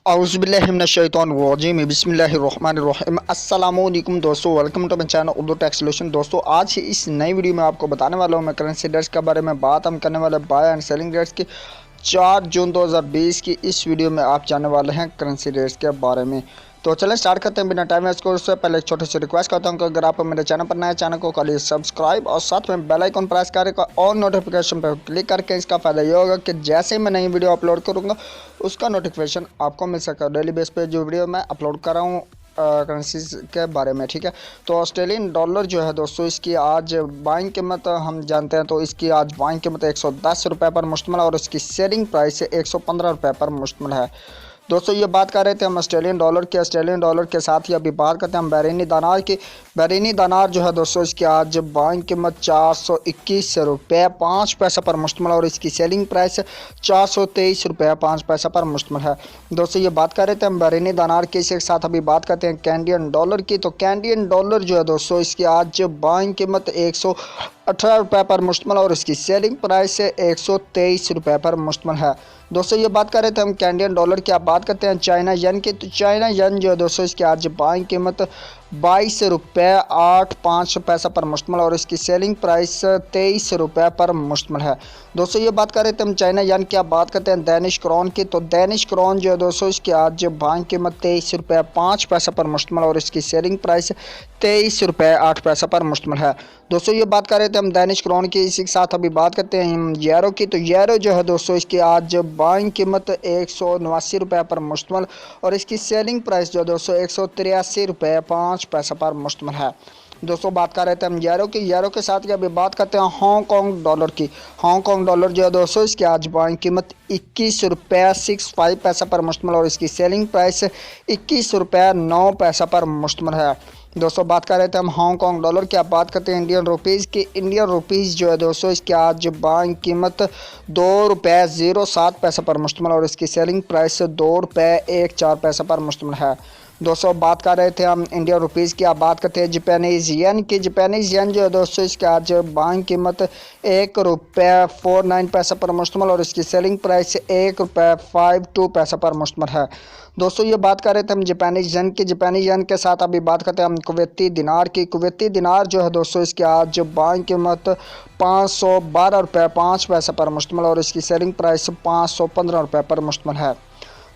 औज़ुबिल्लाहिमिनश्शैतानिर्रजीम बिस्मिल्लाहिर्रहमानिर्रहीम अस्सलाम वालेकुम दोस्तों, welcome to my channel Urdu tech solution. दोस्तों आज इस नई वीडियो में आपको बताने वाला हूँ मैं करंसी रेट्स के बारे में। बात हम करने वाले बाय एंड सेलिंग रेट्स की 4 जून 2020 की इस वीडियो में आप जानने वाले हैं करंसी रेट्स के बारे में। तो चलें स्टार्ट करते हैं बिना टाइम वेस्ट को। उससे पहले एक छोटी सी रिक्वेस्ट करता हूं कि अगर आप मेरे चैनल पर नए चैनल को कर लीजिए सब्सक्राइब और साथ में बेल आइकन प्रेस करके और नोटिफिकेशन पर क्लिक करके इसका फ़ायदा ये होगा कि जैसे ही मैं नई वीडियो अपलोड करूंगा उसका नोटिफिकेशन आपको मिल सकेगा। डेली बेस पे जो वीडियो मैं अपलोड कर रहा हूँ करेंसी के बारे में, ठीक है। तो ऑस्ट्रेलियन डॉलर जो है दोस्तों, इसकी आज बाइंग कीमत हम जानते हैं, तो इसकी आज बाइंग कीमत 110 रुपये पर मुश्तमिल और इसकी सेलिंग प्राइस 115 रुपये पर मुश्तमिल है। दोस्तों ये बात कर रहे थे हम ऑस्ट्रेलियन डॉलर के साथ ही अभी बात करते हैं हम बहरीनी दिनार की। बहरीनी दिनार जो है दोस्तों, इसकी आज बाइंग कीमत 421 रुपये 5 पैसे पर मुश्तमिल और इसकी सेलिंग प्राइस 423 रुपये 5 पैसे पर मुश्तमिल है। दोस्तों ये बात कर रहे थे हम बहरीनी दिनार के साथ अभी बात करते हैं कैनेडियन डॉलर की। तो कैनेडियन डॉलर जो है दोस्तों, इसकी आज बाइंग कीमत 118 रुपये पर मुश्तमिल और इसकी सेलिंग प्राइस 123 रुपये पर मुश्तमिल है। दोस्तों ये बात कर रहे थे हम कैनेडियन डॉलर की। आप बात करते हैं चाइना यन की। तो चाइना यन जो है दोस्तों, इसकी आज बाइंग कीमत 22 रुपये 85 पैसा पर मुश्तमिल और इसकी सेलिंग प्राइस 23 रुपये पर मुश्तमिल है। दोस्तों ये बात कर रहे थे हम चाइना यन की। आप बात करते हैं दैनिश क्रॉन की। तो दैनिश क्रॉन जो है दोस्तों, इसकी आज बाइंग कीमत 23 रुपये 5 पैसा पर मुश्तमिल और इसकी सेलिंग प्राइस 23 रुपये 8 पैसा पर मुश्तमिल है। दोस्तों ये बात कर रहे थे हम दैनिश क्रॉन की। इसी के साथ अभी बात करते हैं हम यूरो की। तो यूरो जो है दोस्तों, इसकी आज बाइंग कीमत 189 रुपये पर मुश्तमिल और इसकी सेलिंग प्राइस जो है दोस्तों 183 रुपये 5 पैसा पर मुश्तमिल है। दोस्तों बात कर रहे थे हम यूरो की। यूरो के साथ ही अभी बात करते हैं हांगकांग डॉलर की। हांगकांग डॉलर जो है दोस्तों, इसकी आज बाइंग कीमत 21 रुपये 65 पैसा पर मुश्तमिल और इसकी सेलिंग प्राइस 21 रुपये 9 पैसा पर मुश्तमिल है। दोस्तों बात कर रहे थे हम हांगकांग डॉलर की। आप बात करते हैं इंडियन रुपीज़ की। इंडियन रुपीज़ जो है दोस्तों, इसकी आज बाइंग कीमत 2 रुपये 07 पैसा पर मुश्तमिल और इसकी सेलिंग प्राइस 2 रुपये 14 पैसा पर मुश्तमिल है। दोस्तों बात कर रहे थे हम इंडियन रुपीज़ की। आप बात करते हैं जापानीज़ येन की। जापानीज़ येन जो है दोस्तों, इसकी आज बाइंग कीमत 1 रुपये 49 पैसा पर मुश्तमिल और इसकी सेलिंग प्राइस 1 रुपये 52 पैसा पर मुश्तमिल है। दोस्तों ये बात कर रहे थे हम जापानीज़ येन की। जापानीज़ येन के साथ अभी बात करते हैं हम कुवैती दिनार की। कुवैती दिनार जो है दोस्तों, इसकी आज बाइंग कीमत 512 रुपये 5 पैसा पर मुश्तमिल और इसकी सेलिंग प्राइस 515 रुपये पर मुश्तमिल है।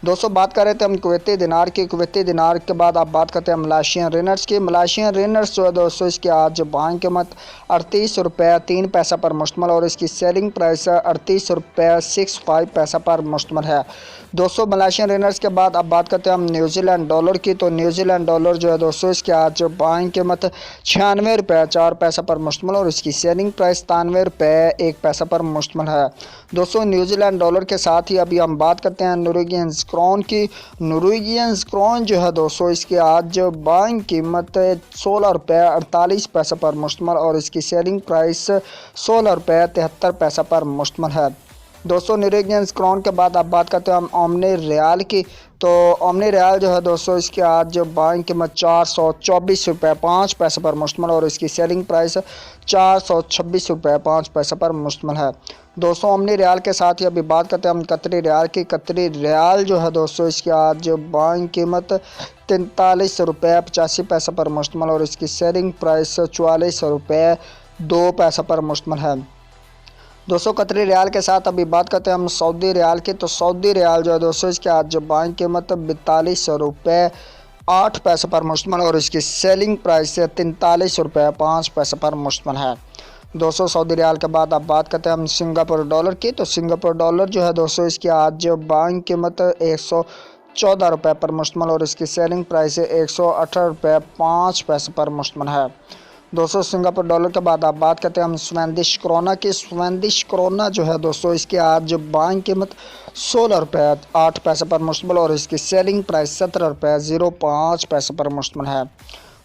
दोस्तों बात कर रहे थे हम कुवैती दिनार की। कुवैती दिनार के बाद आप बात करते हैं मलेशियन रिनर्स की। मलेशियन रिनर्स जो है दोस्तों, इसकी आज बाइंग कीमत 38 रुपये 3 पैसा पर मुश्तमिल और इसकी सेलिंग प्राइस 38 रुपये 65 पैसा पर मुश्तमिल है। दोस्तों मलेशियन रिनर्स के बाद आप बात करते हैं हम न्यूजीलैंड डॉलर की। तो न्यूजीलैंड डॉलर जो है दोस्तों, इसकी आज बाइंग कीमत 96 रुपये 4 पैसा पर मुश्तमिल और इसकी सेलिंग प्राइस 93 रुपये 1 पैसा पर मुश्तमिल है। दोस्तों न्यूजीलैंड डॉलर के साथ ही अभी हम बात करते हैं नॉर्वेजियन क्रॉन की। नॉर्वेजियन क्रॉन जो है दोस्तों, इसकी आज बाइंग कीमत 16 रुपये 48 पैसा पर मुश्तमिल और इसकी सेलिंग प्राइस 16 रुपये 73 पैसा पर मुश्तमिल है। दोस्तों नॉर्वेजियन क्रॉन के बाद आप बात करते हैं हम ओमनी रियाल की। तो ओमनी रियाल जो है दोस्तों, इसकी आज बाइंग कीमत 424 रुपये 5 पैसे पर मुश्तमिल और इसकी सेलिंग प्राइस 426 रुपये 5 पैसे पर मुश्तमिल है। दोस्तों ओमनी रियाल के साथ ही अभी बात करते हैं हम कतरी रियाल की। कतरी रियाल जो है दोस्तों, इसकी आज बाइंग कीमत 43 रुपये 85 पैसे पर मुश्तमिल और इसकी सेलिंग प्राइस 44 रुपये 2 पैसे पर मुश्तमिल है। दोस्तों कतरी रियाल के साथ अभी बात करते हैं हम सऊदी रियाल की। तो सऊदी रियाल जो है दोस्तों, इसकी आज बाइंग कीमत 42 रुपये 8 पैसे पर मुश्तमिल और इसकी सेलिंग प्राइस 43 रुपये 5 पैसे पर मुश्तमिल है। दोस्तों सऊदी रियाल के बाद आप बात करते हैं हम सिंगापुर डॉलर की। तो सिंगापुर डॉलर जो है दोस्तों, इसकी आज बाइंग कीमत 114 रुपये पर मुश्तमिल और इसकी सेलिंग प्राइस 118 रुपये 5 पैसे पर मुश्तमिल है। दोस्तों सिंगापुर डॉलर के बाद आप बात करते हैं हम स्वेडिश क्रोना की। स्वेडिश क्रोना जो है दोस्तों, इसकी आज बाइंग कीमत 16 रुपये 8 पैसे पर मुश्तमिल और इसकी सेलिंग प्राइस 17 रुपये 05 पैसे पर मुश्तमिल है।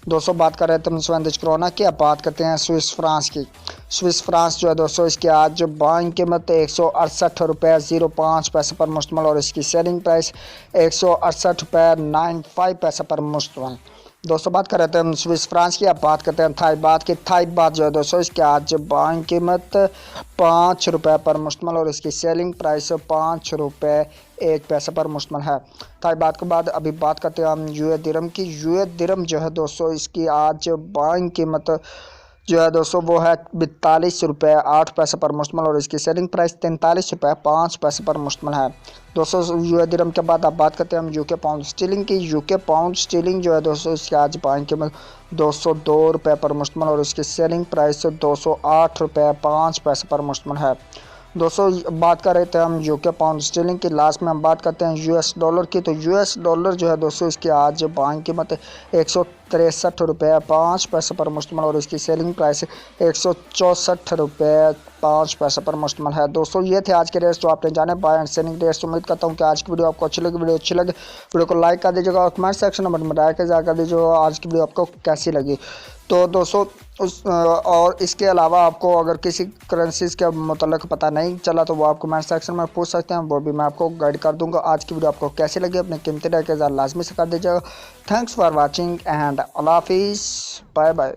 दोस्तों बात कर रहे थे हम स्वेडिश क्रोना की। अब बात करते हैं स्विस फ्रांस की। स्विस फ्रांस जो है दोस्तों, इसकी आज बाइंग कीमत 168 रुपये 05 पैसे पर मुश्तमिल और इसकी सेलिंग प्राइस 168 रुपये 95 पैसे पर मुश्तमिल। दोस्तों बात कर रहे थे हम स्विस फ्रांस की, अब बात करते हैं थाई बात की। थाई बात जो है दोस्तों इसकी आज बाइंग कीमत 5 रुपये पर मुश्तमल और इसकी सेलिंग प्राइस 5 रुपये 1 पैसे पर मुश्तमल है। थाई बात के बाद अभी बात करते हैं हम यूए दिरहम की। यूए दिरहम जो है दोस्तों इसकी आज बाइंग कीमत जो है दोस्तों वो है 42 रुपये 8 पैसे पर मुश्तमल और इसकी सेलिंग प्राइस 43 रुपये 5 पैसे पर मुश्तमल है। दोस्तों यूए दिरहम के बाद अब बात करते हैं हम यूके पाउंड स्टीलिंग की। यूके पाउंड स्टीलिंग जो है दोस्तों इसकी आज बाइंग कीमत 202 रुपये पर मुश्तमल और इसकी सेलिंग प्राइस 208 रुपये 5 पैसे पर मुश्तमल है। दोस्तों बात कर रहे थे हम यूके पाउंड स्टीलिंग की। लास्ट में हम बात करते हैं यूएस डॉलर की। तो यूएस डॉलर जो है दोस्तों इसकी आज बाइंग कीमत 163 रुपये 5 पैसे पर मुश्तमल और इसकी सेलिंग प्राइस 164 रुपये 5 पैसे पर मुश्तमल है। दोस्तों ये थे आज के रेट्स जो आपने जाने, बाय एंड सेलिंग रेट्स। उम्मीद करता हूँ कि आज की वीडियो आपको अच्छी लगी। वीडियो अच्छी लगे वीडियो को लाइक कर दीजिएगा और कमेंट सेक्शन में बताया कर दीजिएगा आज की वीडियो आपको कैसी लगी। तो दोस्तों और इसके अलावा आपको अगर किसी करेंसीज के मतलब पता नहीं चला तो वो आप कमेंट सेक्शन में पूछ सकते हैं, वो भी मैं आपको गाइड कर दूंगा। आज की वीडियो आपको कैसी लगी अपने कीमती राय के साथ लाजमी से कर दीजिएगा। थैंक्स फॉर वाचिंग एंड अल्लाह हाफिज़, बाय बाय।